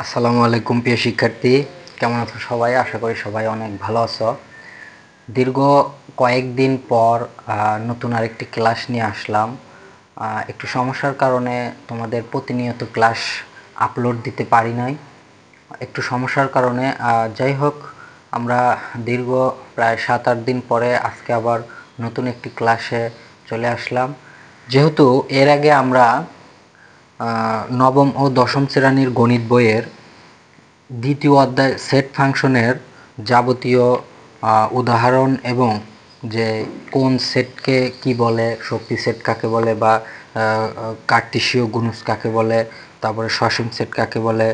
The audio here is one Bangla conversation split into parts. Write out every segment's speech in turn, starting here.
আসসালামু আলাইকুম প্রিয় শিক্ষার্থী, কেমন আছো সবাই? আশা করি সবাই অনেক ভালো আছো। দীর্ঘ কয়েকদিন পর নতুন আরেকটি ক্লাস নিয়ে আসলাম। একটু সমস্যার কারণে তোমাদের প্রতিনিয়ত ক্লাস আপলোড দিতে পারি নাই, একটু সমস্যার কারণে। যাই হোক, আমরা দীর্ঘ প্রায় 7-8 দিন পরে আজকে আবার নতুন একটি ক্লাসে চলে আসলাম। যেহেতু এর আগে আমরা নবম ও দশম শ্রেণীর গণিত বইয়ের দ্বিতীয় অধ্যায় সেট ফাংশনের যাবতীয় উদাহরণ এবং যে কোন সেটকে কি বলে, শক্তি সেট কাকে বলে, বা কার্টেশীয় গুণজ কাকে বলে, তারপরে সসীম সেট কাকে বলে,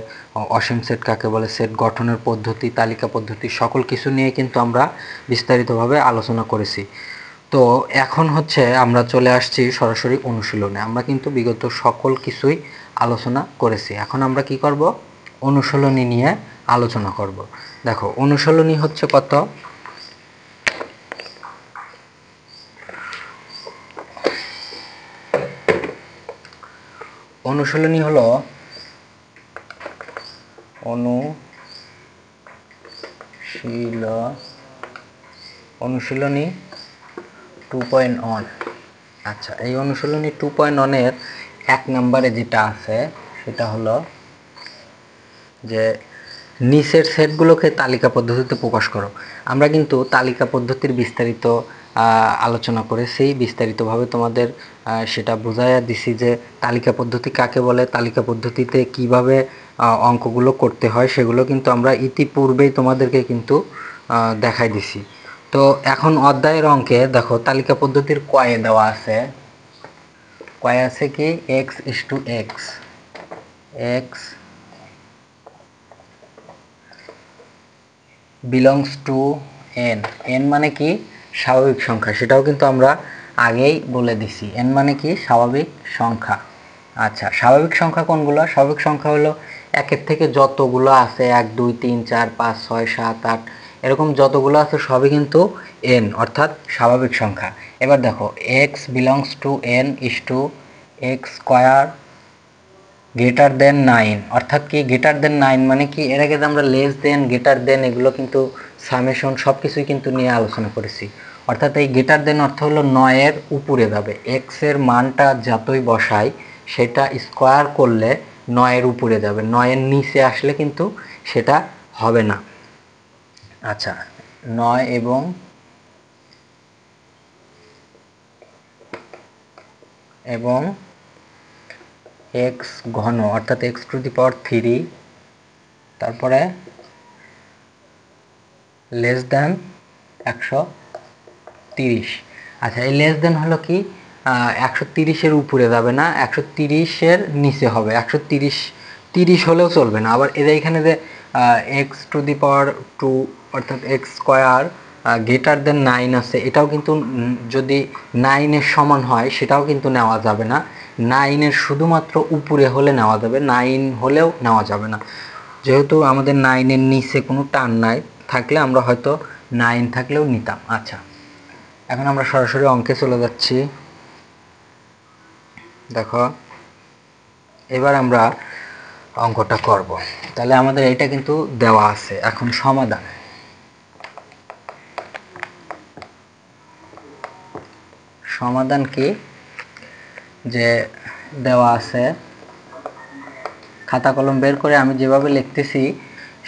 অসীম সেট কাকে বলে, সেট গঠনের পদ্ধতি, তালিকা পদ্ধতি, সকল কিছু নিয়ে কিন্তু আমরা বিস্তারিতভাবে আলোচনা করেছি। তো এখন হচ্ছে আমরা চলে আসছি সরাসরি অনুশীলনে। আমরা কিন্তু বিগত সকল কিছুই আলোচনা করেছি, এখন আমরা কি করব? অনুশীলনী নিয়ে আলোচনা করব। দেখো, অনুশীলনী হচ্ছে কত? অনুশীলনী হলো অনুশীলনী 2.1। আচ্ছা, এই অনুশীলনী 2.1 এর 1 নম্বরে যেটা আছে সেটা হলো যে নিচের সেটগুলোকে তালিকা পদ্ধতিতে প্রকাশ করো। আমরা কিন্তু তালিকা পদ্ধতির বিস্তারিত আলোচনা করেছি, বিস্তারিতভাবে তোমাদের সেটা বুঝাইয়া দিছি যে তালিকা পদ্ধতি কাকে বলে, তালিকা পদ্ধতিতে কিভাবে অঙ্কগুলো করতে হয়, সেগুলো কিন্তু আমরা ইতিপূর্বেই তোমাদেরকে কিন্তু দেখাই দিছি। তো এখন অধ্যায়ের অঙ্কে দেখো, তালিকা পদ্ধতির কয়ে দেওয়া আছে, কয়ে আছে কি x is to x, x belongs to n. N মানে কি? স্বাভাবিক সংখ্যা, সেটাও কিন্তু আমরা আগেই বলে দিছি। এন মানে কি? স্বাভাবিক সংখ্যা। আচ্ছা, স্বাভাবিক সংখ্যা কোনগুলো? স্বাভাবিক সংখ্যা হলো একের থেকে যতগুলো আছে, 1 2 3 4 5 6 7 8 এরকম যতগুলো আছে সবই কিন্তু এন, অর্থাৎ স্বাভাবিক সংখ্যা। এবার দেখো, x belongs to n is to x square greater than 9। অর্থাৎ কি গ্রেটার দেন 9 মানে কি? এর আগে আমরা লেস দেন, গ্রেটার দেন, এগুলো কিন্তু সামেশন সব কিছুই কিন্তু নিয়ে আলোচনা করেছি। অর্থাৎ এই গ্রেটার দেন অর্থ হলো 9 এর উপরে যাবে। এক্স এর মানটা যতই বসাই সেটা স্কোয়ার করলে 9 এর উপরে যাবে, 9 এর নিচে আসলে কিন্তু সেটা হবে না। আচ্ছা, 9 এবং এক্স ঘন অর্থাৎ এক্স টু দি পাওয়ার 3, তারপরে লেস দ্যান 130। আচ্ছা, এই লেস দ্যান হলো কি? 130-এর উপরে যাবে না, 130-এর নিচে হবে। 130 হলেও চলবে না। আবার এদের এখানে যে এক্স টু দি পাওয়ার 2 অর্থাৎ এক্স স্কোয়ার গ্রেটার দেন 9 আছে, এটাও কিন্তু যদি 9-এর সমান হয় সেটাও কিন্তু নেওয়া যাবে না। 9-এর শুধুমাত্র উপরে হলে নেওয়া যাবে, 9 হলেও নেওয়া যাবে না। যেহেতু আমাদের 9-এর নিচে কোনো টার্ম নাই, থাকলে আমরা হয়তো 9 থাকলেও নিতাম। আচ্ছা, এখন আমরা সরাসরি অঙ্কে চলে যাচ্ছি। দেখো, এবার আমরা অঙ্কটা করব। তাহলে আমাদের এটা কিন্তু দেওয়া আছে। এখন সমাধান, সমাধান কি? যে দেওয়া আছে, খাতা কলম বের করে আমি যেভাবে লিখতেছি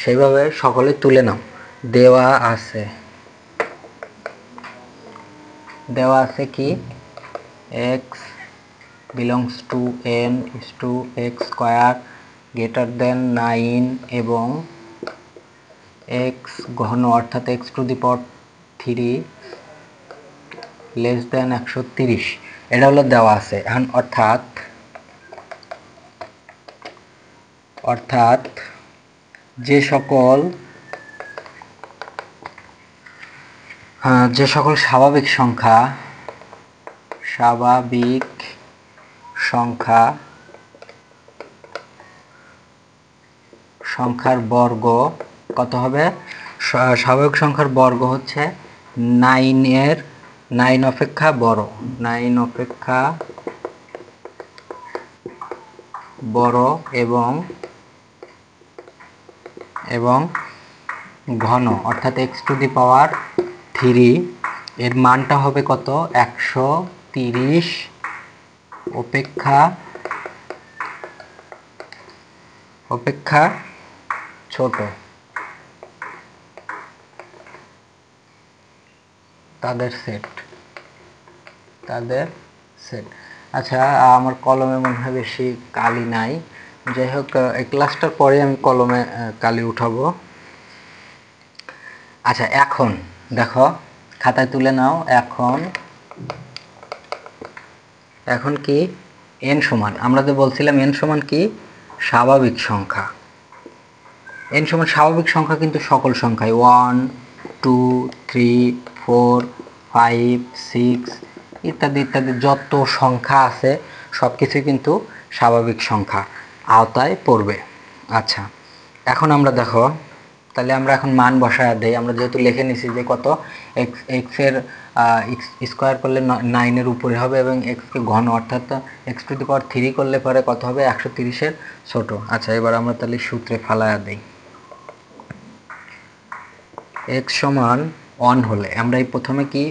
সেইভাবে সকলে তুলে নাও। দেওয়া আছে, দেওয়া আছে কি? X belongs to n is to x square greater than 9 এবং এক্স ঘন অর্থাৎ x to the power 3 less than 130। এটা হলো দেওয়া আছে। এখন অর্থাৎ যে সকল স্বাভাবিক সংখ্যার বর্গ কত হবে? স্বাভাবিক সংখ্যার বর্গ হচ্ছে 9 অপেক্ষা বড়, 9 অপেক্ষা বড় এবং এবং ঘন অর্থাৎ x টু দি পাওয়ার 3 এর মানটা হবে কত 130 অপেক্ষা ছোট তাদের সেট আচ্ছা আমার কলমে মনে হয় বেশি কালি নাই, যাই হোক এই ক্লাসটার পরে আমি কলমে কালি উঠাবো। আচ্ছা এখন দেখো খাতায় তুলে নাও। এখন কি n সমান, আমরা তো বলছিলাম n সমান কি স্বাভাবিক সংখ্যা। n সমান স্বাভাবিক সংখ্যা কিন্তু সকল সংখ্যায় 1 2 3 4 5 6 ইত্যাদি ইত্যাদি যত সংখ্যা আছে সবকিছুই কিন্তু স্বাভাবিক সংখ্যা আওতায় পড়বে। আচ্ছা এখন আমরা দেখো তাহলে আমরা এখন মান বসায় দেই। আমরা যেহেতু লিখে নিছি যে কত x এর স্কয়ার করলে 9 এর উপরে হবে এবং x কে ঘন অর্থাৎ x টু দি পাওয়ার 3 করলে পরে কত হবে 130 এর ছোট। আচ্ছা এবার আমরা তাহলে সূত্রে ফালায়া দেই। x সমান 1 হলে আমরা এই প্রথমে কি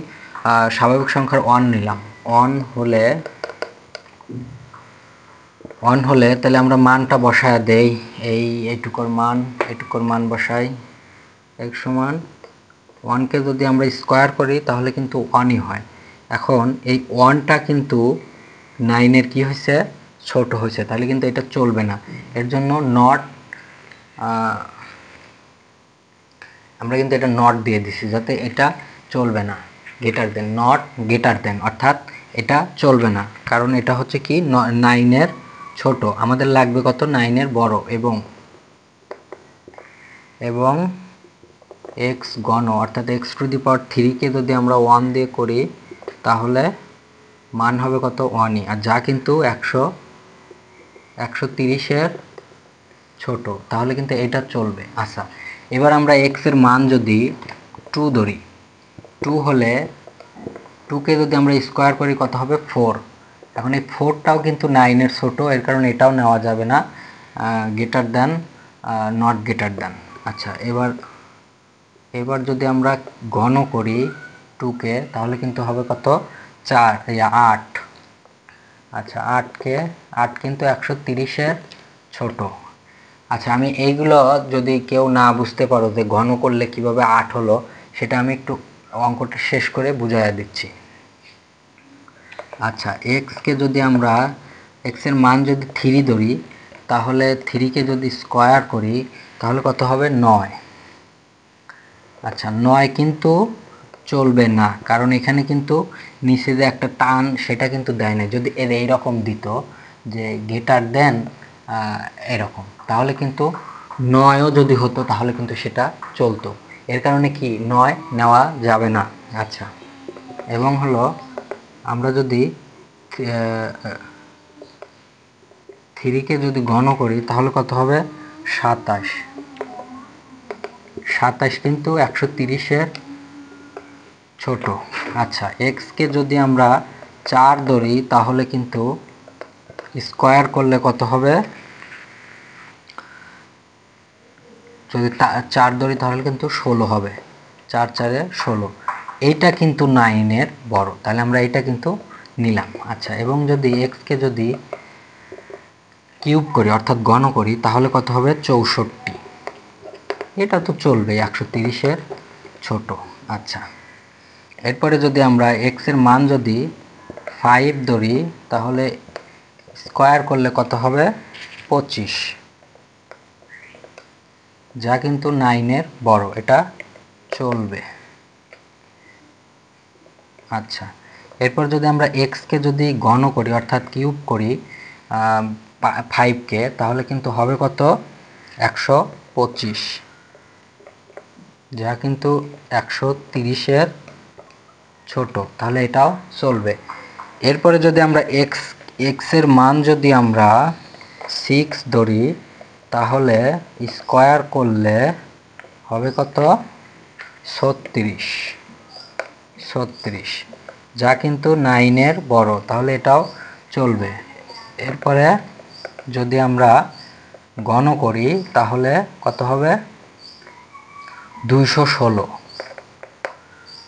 স্বাভাবিক সংখ্যার 1 নিলাম। 1 হলে তাহলে আমরা মানটা বসায় দেই। এইটুকুর মান বসাই। x সমান 1 কে যদি আমরা স্কয়ার করি তাহলে কিন্তু 1ই হয়। এখন এই 1টা কিন্তু 9 এর কি হয়েছে ছোট হয়েছে, তাহলে কিন্তু এটা চলবে না। এর জন্য নট আমরা কিন্তু এটা নট দিয়ে দিছি যাতে এটা চলবে না। Greater than, not greater than অর্থাৎ এটা চলবে না, কারণ এটা হচ্ছে কি 9 এর ছোট। আমাদের লাগবে কত 9 এর বড় এবং x ঘন অর্থাৎ x টু দি পাওয়ার 3 কে যদি আমরা 1 দিয়ে করি তাহলে মান হবে কত 1ই, আর যা কিন্তু 130 এর ছোট, তাহলে কিন্তু এটা চলবে। আচ্ছা এবার আমরা x এর মান যদি 2 ধরি, 2 হলে 2 কে যদি আমরা স্কয়ার করি কত হবে 4। এখন এই 4টাও কিন্তু 9 এর ছোট, এর কারণে এটাও নেওয়া যাবে না, greater than not greater than. আচ্ছা এবার যদি আমরা ঘন করি 2 কে তাহলে কিন্তু হবে কত 8। আচ্ছা 8 কিন্তু 130 এর ছোট। আচ্ছা আমি এইগুলো যদি কেউ না বুঝতে পারো যে ঘন করলে কিভাবে 8 হলো, সেটা আমি একটু অঙ্কটা শেষ করে বুঝাইয়া দিচ্ছি। আচ্ছা x এর মান যদি 3 ধরি তাহলে 3 কে যদি স্কয়ার করি তাহলে কত হবে 9। আচ্ছা 9 কিন্তু চলবে না, কারণ এখানে কিন্তু নিচে যে একটা টান সেটা কিন্তু দেয় না। যদি এর এইরকম দিত যে গ্রেটার দেন এরকম, তাহলে কিন্তু 9ও যদি হতো তাহলে কিন্তু সেটা চলতো। এর কারণে কি 9 নেওয়া যাবে না। আচ্ছা এবং হলো আমরা যদি 3 কে যদি ঘন করি তাহলে কত হবে 27 কিন্তু 130 এর ছোট। আচ্ছা x কে যদি আমরা 4 ধরি তাহলে কিন্তু স্কয়ার করলে কত হবে, যদি 4 ধরি তাহলে কিন্তু 16 হবে, 4 4 এ 16। এইটা কিন্তু 9 এর বড়, তাহলে আমরা এটা কিন্তু নিলাম। আচ্ছা এবং যদি x কে যদি কিউব করি অর্থাৎ ঘন করি তাহলে কত হবে 64। এটা তো চলবে 130 এর ছোট। আচ্ছা এরপরে যদি আমরা x এর মান যদি 5 ধরি তাহলে স্কয়ার করলে কত হবে 25, যা কিন্তু 9 এর বড়, এটা চলবে। আচ্ছা এরপর যদি আমরা x কে যদি ঘন করি অর্থাৎ কিউব করি 5 কে তাহলে কিন্তু হবে কত 125, যা কিন্তু 130 এর ছোট, তাহলে এটাও চলবে। এরপরে যদি আমরা x এর মান যদি আমরা 6 ধরি তাহলে স্কয়ার করলে হবে কত 36, যা কিন্তু 9 এর বড়, তাহলে এটাও চলবে। এরপরে যদি আমরা ঘন করি তাহলে কত হবে 216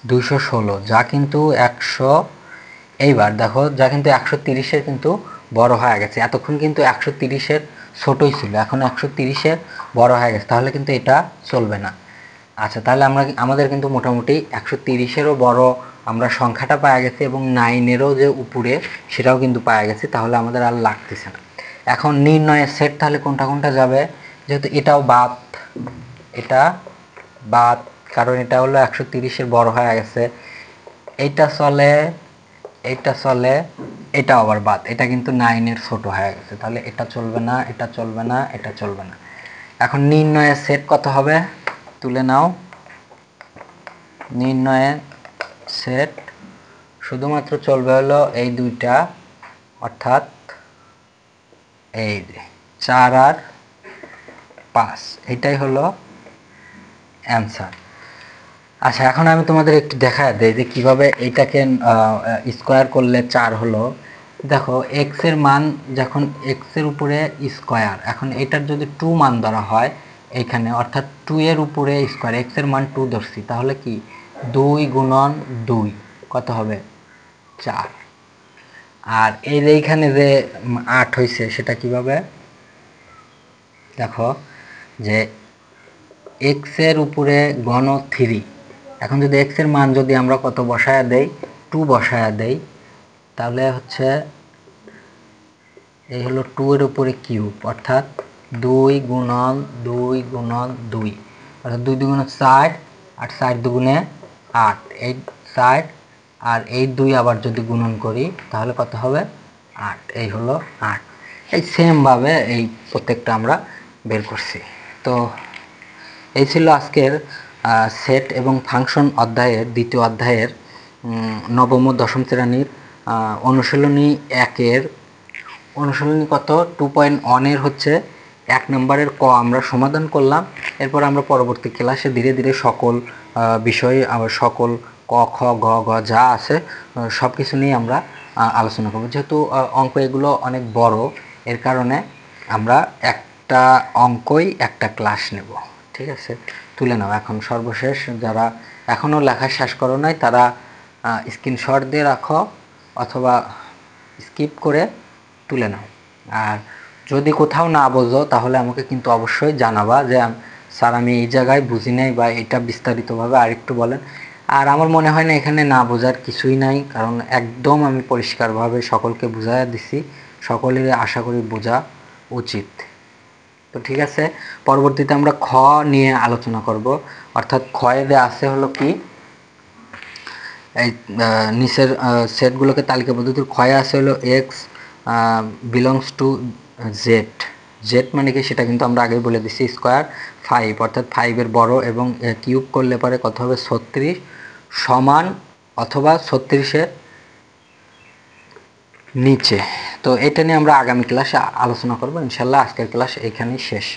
216 যা কিন্তু 100, এইবার দেখো যা কিন্তু 130-এর কিন্তু বড় হয়ে গেছে। এতক্ষণ কিন্তু 130-এর ছোটই ছিল, এখন 130-এর বড় হয়ে গেছে, তাহলে কিন্তু এটা চলবে না। আচ্ছা, তাহলে আমাদের কিন্তু মোটামুটি 130-এরও বড় আমরা সংখ্যাটা পাওয়া গেছি এবং 9-এরও যে উপরে সেটাও কিন্তু পাওয়া গেছি, তাহলে আমাদের আর লাগতেছে না। এখন নির্ণয়ের সেট তাহলে কোনটা কোনটা যাবে, যেহেতু এটাও বাদ, এটা বাদ, কারণ এটা হলো 130-এর বড় হয়ে গেছে। এইটা চলে, এইটা চলে, এটা আবার বাদ, এটা কিন্তু 9-এর ছোট হয়ে গেছে, তাহলে এটা চলবে না, এটা চলবে না, এটা চলবে না। এখন নির্ণয়ের সেট কত হবে, তুলে নাও। নির্ণয়ের সেট শুধুমাত্র চলবে হলো এই দুইটা, অর্থাৎ এই 4 আর 5, এটাই হলো অ্যান্সার। আচ্ছা, এখন আমি তোমাদের একটু দেখা দেই যে কিভাবে এইটাকে স্কোয়ার করলে 4 হলো। দেখো এক্স এর মান যখন এক্স এর উপরে স্কোয়ার, এখন এটার যদি 2 মান ধরা হয় এইখানে, অর্থাৎ 2 এর উপরে স্কোয়ার, এক্স এর মান 2 ধরছি, তাহলে কি 2 গুণন 2 কত হবে 4। আর এই যে এইখানে যে 8 হয়েছে সেটা কিভাবে, দেখো যে এক্স এর উপরে ঘন 3, এখন যদি এক্স এর মান যদি আমরা কত বসায়া দেই, 2 বসায়া দেই, তাহলে হচ্ছে এই হলো 2 এর উপরে কিউব, অর্থাৎ 2 গুণন 2 গুণন 2, অর্থাৎ 2 দুগুণে 4, আর 4 দুগুণে 8, এই 4 আর এই 2 আবার যদি গুণন করি তাহলে কত হবে 8, এই হলো 8। এই সেম ভাবে এই প্রত্যেকটা আমরা বের করছি। তো এই ছিল আজকের সেট এবং ফাংশন অধ্যায়ের দ্বিতীয় অধ্যায়ের নবম ও দশম শ্রেণীর অনুশীলনী 1-এর অনুশীলনী কত 2.1 এর হচ্ছে 1 নম্বরের ক আমরা সমাধান করলাম। এরপর আমরা পরবর্তী ক্লাসে ধীরে ধীরে সকল বিষয়, আবার সকল ক খ গ ঘ যা আছে সব কিছু নিয়ে আমরা আলোচনা করব। যেহেতু অঙ্ক এগুলো অনেক বড়, এর কারণে আমরা একটা অঙ্কই একটা ক্লাস নেব। ঠিক আছে, তুলে নাও। এখন সর্বশেষ যারা এখনও লেখা শেষ করো নাই তারা স্ক্রিনশট দিয়ে রাখো অথবা স্কিপ করে তুলে নাও। আর যদি কোথাও না বোঝো তাহলে আমাকে কিন্তু অবশ্যই জানাবা যে স্যার আমি এই জায়গায় বুঝি নাই বা এটা বিস্তারিতভাবে আরেকটু বলেন। আর আমার মনে হয় না এখানে না বোঝার কিছুই নাই, কারণ একদম আমি পরিষ্কারভাবে সকলকে বুঝাইয়া দিছি, সকলের আশা করি বোঝা উচিত। তো ঠিক আছে, পরবর্তীতে আমরা খ নিয়ে আলোচনা করব। অর্থাৎ ক্ষয়ে যে আছে হলো কি, এই নিচের সেটগুলোকে তালিকা পদ্ধতির ক্ষয়ে আছে হলো x belongs to Z. Z মানে কি সেটা কিন্তু আমরা আগেই বলে দিচ্ছি, স্কোয়ার 5, অর্থাৎ 5-এর বড় এবং কিউব করলে পরে কত হবে 36 সমান অথবা 36-এর নিচে। তো এটা নিয়ে আমরা আগামী ক্লাসে আলোচনা করব ইনশাল্লাহ। আজকের ক্লাস এখানেই শেষ।